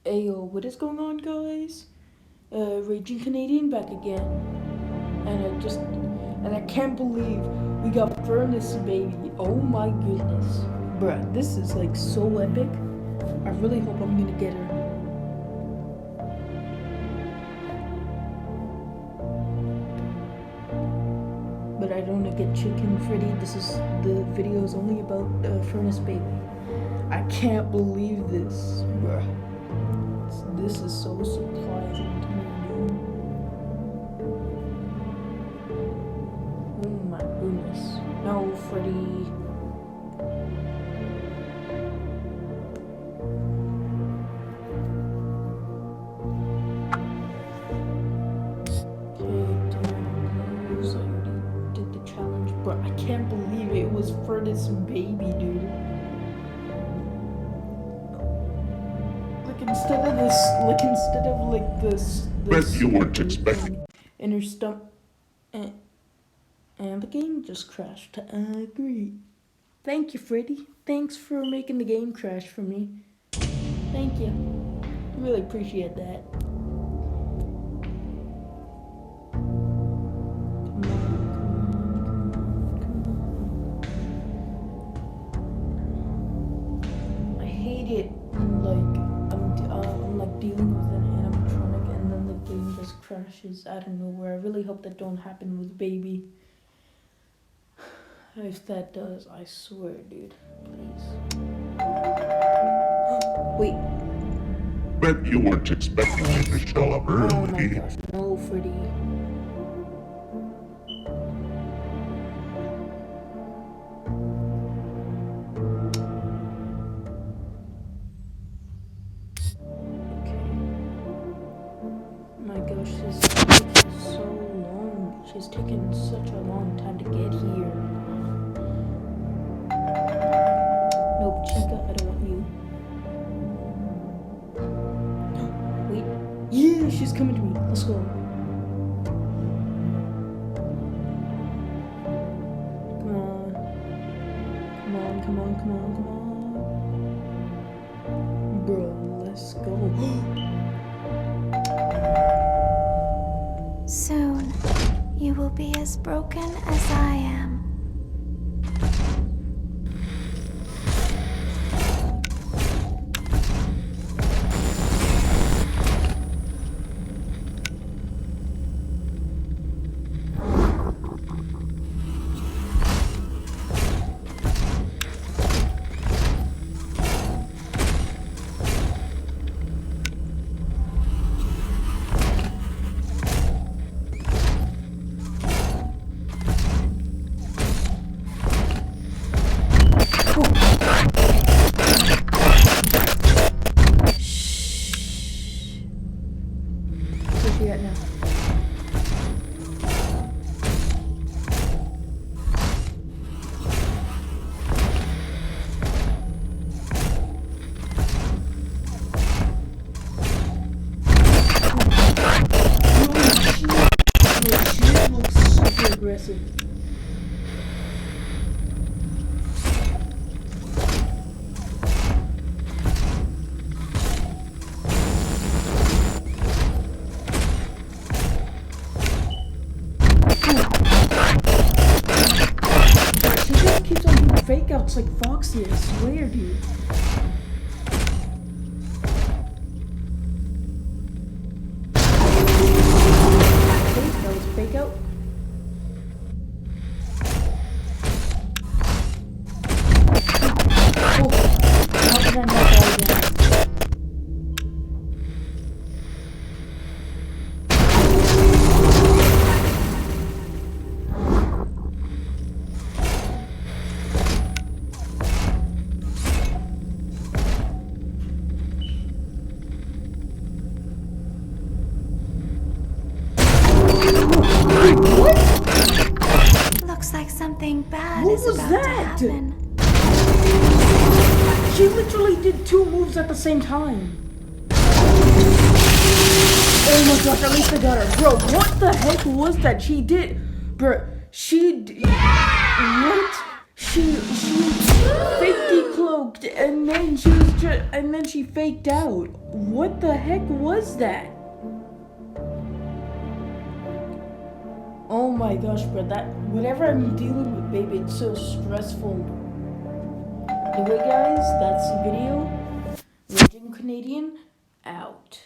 Ayo, what is going on, guys? Raging Canadian back again, and I can't believe we got Furnace Baby. Oh my goodness, bruh, this is like so epic. I really hope I'm gonna get her. But I don't want to get Chicken Freddy. The video is only about Furnace Baby. I can't believe this, bruh. This is so surprising to me, dude. Oh my goodness. No, Freddy. I can't believe it was Furnace Baby, dude. Instead of this Bet you weren't expecting. In her stomach, and the game just crashed. Great. Thank you, Freddy. Thanks for making the game crash for me. Thank you. Really appreciate that. I hate it I'm like dealing with an animatronic and then the game just crashes out of nowhere. I really hope that don't happen with Baby. If that does, I swear, dude. Please. Wait. Bet you weren't expecting me to show up early. Oh my gosh. No, Freddy. She's taken such a long time to get here. Nope, Chica, I don't want you. Wait. Yeah, she's coming to me. Let's go. Come on. Come on, come on, come on, come on. Bro, let's go. Soon. You will be as broken as I am. Aggressive. She just keeps on doing fake outs like Foxy, I swear, dude. That was a fake out. Looks like something bad is about to happen. She literally did 2 moves at the same time. Oh my gosh, at least I got her. Bro, what the heck was that she did? Bro, what? She faked declone choked, and then she was and then she faked out. What the heck was that? Oh my gosh, bro, that whatever I'm dealing with, baby, it's so stressful. Anyway, guys, that's the video. Raging Canadian out.